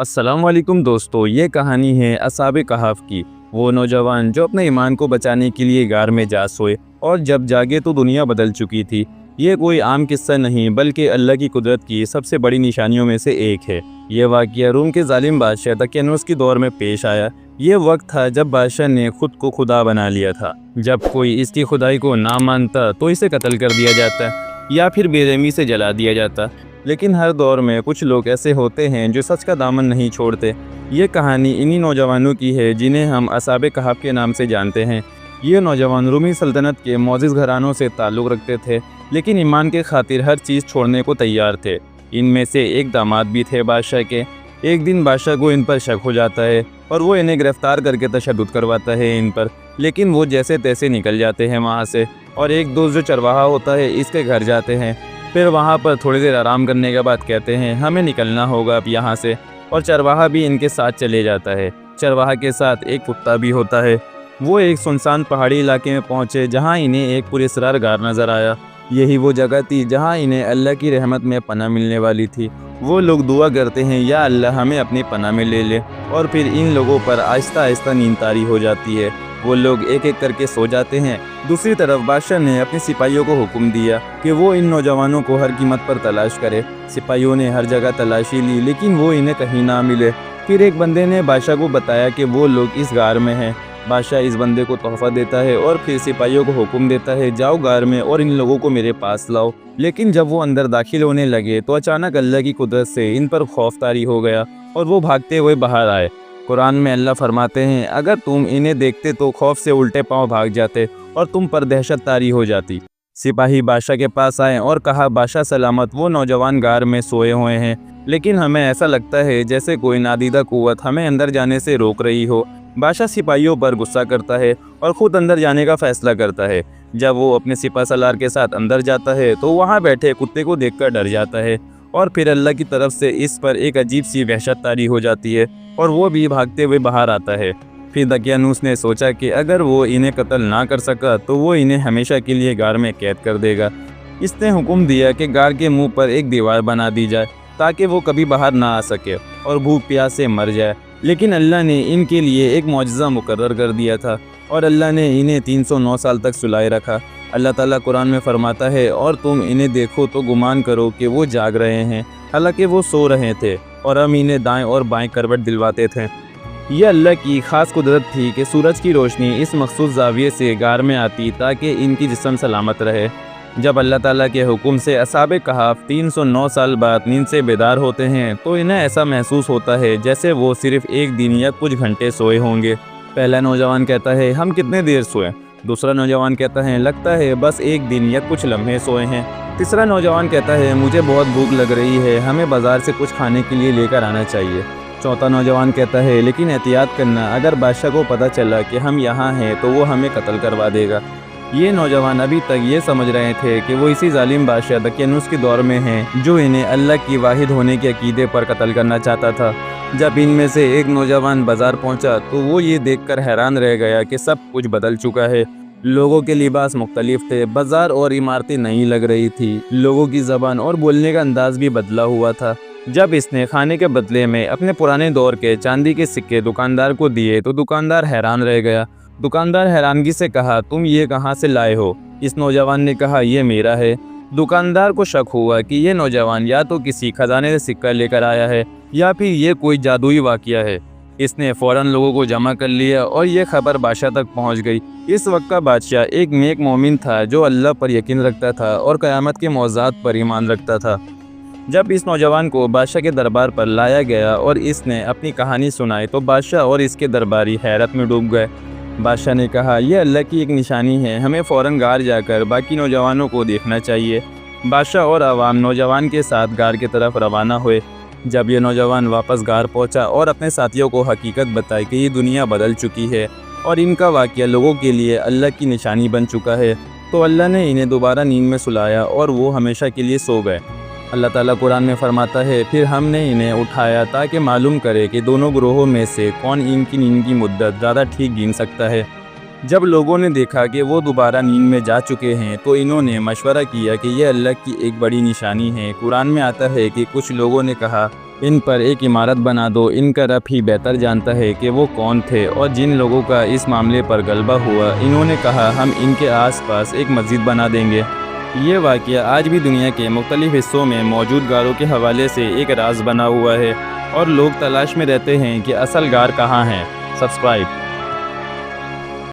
अस्सलाम वालेकुम दोस्तों, ये कहानी है असहाबे कहफ की। वो नौजवान जो अपने ईमान को बचाने के लिए गार में जा सोए और जब जागे तो दुनिया बदल चुकी थी। ये कोई आम किस्सा नहीं बल्कि अल्लाह की कुदरत की सबसे बड़ी निशानियों में से एक है। ये वाक़या रूम के जालिम बादशाह दकियानूस की दौर में पेश आया। ये वक्त था जब बादशाह ने खुद को खुदा बना लिया था। जब कोई इसकी खुदाई को ना मानता तो इसे कत्ल कर दिया जाता या फिर बेरहमी से जला दिया जाता। लेकिन हर दौर में कुछ लोग ऐसे होते हैं जो सच का दामन नहीं छोड़ते। ये कहानी इन्हीं नौजवानों की है जिन्हें हम असहाबे कहफ के नाम से जानते हैं। ये नौजवान रूमी सल्तनत के मोअज़्ज़िज़ घरानों से ताल्लुक़ रखते थे, लेकिन ईमान के खातिर हर चीज़ छोड़ने को तैयार थे। इनमें से एक दामाद भी थे बादशाह के। एक दिन बादशाह को इन पर शक हो जाता है और वो इन्हें गिरफ़्तार करके तशद्दुद करवाता है इन पर, लेकिन वो जैसे तैसे निकल जाते हैं वहाँ से और एक दोस्त जो चरवाहा होता है इसके घर जाते हैं। फिर वहाँ पर थोड़ी देर आराम करने के बाद कहते हैं हमें निकलना होगा अब यहाँ से, और चरवाहा भी इनके साथ चले जाता है। चरवाहा के साथ एक कुत्ता भी होता है। वो एक सुनसान पहाड़ी इलाके में पहुँचे जहाँ इन्हें एक पुरस्रार गार नज़र आया। यही वो जगह थी जहाँ इन्हें अल्लाह की रहमत में पनाह मिलने वाली थी। वो लोग दुआ करते हैं या अल्लाह हमें अपनी पनाह में ले ले, और फिर इन लोगों पर आहिस्ता आहिस्ता नींद तारी हो जाती है। वो लोग एक एक करके सो जाते हैं। दूसरी तरफ बादशाह ने अपने सिपाहियों को हुक्म दिया कि वो इन नौजवानों को हर कीमत पर तलाश करे। सिपाहियों ने हर जगह तलाशी ली लेकिन वो इन्हें कहीं ना मिले। फिर एक बंदे ने बादशाह को बताया कि वो लोग इस गार में हैं। बादशाह इस बंदे को तोहफा देता है और फिर सिपाहियों को हुक्म देता है जाओ गार में और इन लोगों को मेरे पास लाओ। लेकिन जब वो अंदर दाखिल होने लगे तो अचानक अल्लाह की कुदरत से इन पर खौफ तारी हो गया और वो भागते हुए बाहर आए। कुरान में अल्लाह फरमाते हैं अगर तुम इन्हें देखते तो खौफ से उल्टे पांव भाग जाते और तुम पर दहशत तारी हो जाती। सिपाही बादशाह के पास आए और कहा बादशाह सलामत, वो नौजवान गार में सोए हुए हैं, लेकिन हमें ऐसा लगता है जैसे कोई नादीदा कुव्वत हमें अंदर जाने से रोक रही हो। बादशाह सिपाहियों पर गुस्सा करता है और ख़ुद अंदर जाने का फ़ैसला करता है। जब वो अपने सिपा सलार के साथ अंदर जाता है तो वहाँ बैठे कुत्ते को देखकर डर जाता है और फिर अल्लाह की तरफ से इस पर एक अजीब सी वहशत तारी हो जाती है और वो भी भागते हुए बाहर आता है। फिर दकियानूस ने सोचा कि अगर वो इन्हें कत्ल ना कर सका तो वो इन्हें हमेशा के लिए गार में कैद कर देगा। इसने हुक्म दिया कि गार के मुंह पर एक दीवार बना दी जाए ताकि वो कभी बाहर ना आ सके और भूख प्यास से मर जाए। लेकिन अल्लाह ने इनके लिए एक मौजज़ा मुकर्रर कर दिया था और अल्लाह ने इन्हें 309 साल तक सुलाए रखा। अल्लाह ताला कुरान में फरमाता है और तुम इन्हें देखो तो गुमान करो कि वो जाग रहे हैं, हालांकि वो सो रहे थे, और हम इन्हें दाएं और बाएं करवट दिलवाते थे। यह अल्लाह की ख़ास कुदरत थी कि सूरज की रोशनी इस मखसूस ज़ाविये से गार में आती ताकि इनकी जिस्म सलामत रहे। जब अल्लाह ताला के हुक्म से असहाबे कहफ 309 साल बाद नींद से बेदार होते हैं तो इन्हें ऐसा महसूस होता है जैसे वो सिर्फ़ एक दिन या कुछ घंटे सोए होंगे। पहला नौजवान कहता है हम कितने देर सोए। दूसरा नौजवान कहता है लगता है बस एक दिन या कुछ लम्हे सोए हैं। तीसरा नौजवान कहता है मुझे बहुत भूख लग रही है, हमें बाज़ार से कुछ खाने के लिए लेकर आना चाहिए। चौथा नौजवान कहता है लेकिन एहतियात करना, अगर बादशाह को पता चला कि हम यहाँ हैं तो वो हमें कत्ल करवा देगा। ये नौजवान अभी तक ये समझ रहे थे कि वो इसी जालिम बादशाह दकियानूस के दौर में हैं जो इन्हें अल्लाह की वाहिद होने के अकीदे पर कत्ल करना चाहता था। जब इनमें से एक नौजवान बाज़ार पहुंचा तो वो ये देखकर हैरान रह गया कि सब कुछ बदल चुका है। लोगों के लिबास मुख्तलिफ थे, बाज़ार और इमारतें नई लग रही थी, लोगों की ज़बान और बोलने का अंदाज़ भी बदला हुआ था। जब इसने खाने के बदले में अपने पुराने दौर के चांदी के सिक्के दुकानदार को दिए तो दुकानदार हैरान रह गया। दुकानदार हैरानगी से कहा तुम ये कहाँ से लाए हो। इस नौजवान ने कहा ये मेरा है। दुकानदार को शक हुआ कि ये नौजवान या तो किसी खजाने से सिक्का लेकर आया है या फिर ये कोई जादुई वाक़या है। इसने फ़ौरन लोगों को जमा कर लिया और ये खबर बादशाह तक पहुंच गई। इस वक्त का बादशाह एक नेक मोमिन था जो अल्लाह पर यकीन रखता था और क़यामत के मौज़ात पर ईमान रखता था। जब इस नौजवान को बादशाह के दरबार पर लाया गया और इसने अपनी कहानी सुनाई तो बादशाह और इसके दरबारी हैरत में डूब गए। बादशाह ने कहा यह अल्लाह की एक निशानी है, हमें फ़ौरन गार जाकर बाकी नौजवानों को देखना चाहिए। बादशाह और अवाम नौजवान के साथ गार की तरफ रवाना हुए। जब यह नौजवान वापस गार पहुंचा और अपने साथियों को हकीकत बताई कि ये दुनिया बदल चुकी है और इनका वाक़या लोगों के लिए अल्लाह की निशानी बन चुका है, तो अल्लाह ने इन्हें दोबारा नींद में सुलाया और वो हमेशा के लिए सो गए। अल्लाह ताला कुरान में फरमाता है फिर हमने इन्हें उठाया ताकि मालूम करे कि दोनों ग्रोहों में से कौन इनकी नींद की मुद्दत ज़्यादा ठीक गिन सकता है। जब लोगों ने देखा कि वो दोबारा नींद में जा चुके हैं तो इन्होंने मशवरा किया कि यह अल्लाह की एक बड़ी निशानी है। कुरान में आता है कि कुछ लोगों ने कहा ان پر ایک عمارت بنا دو۔ ان کا رب ہی بہتر جانتا ہے کہ وہ کون تھے اور جن لوگوں کا اس معاملے پر غلبہ ہوا انہوں نے کہا ہم ان کے آس پاس ایک مسجد بنا دیں گے۔ یہ واقعہ آج بھی دنیا کے مختلف حصوں میں موجود غاروں کے حوالے سے ایک راز بنا ہوا ہے اور لوگ تلاش میں رہتے ہیں کہ اصل غار کہاں ہیں۔ سبسکرائب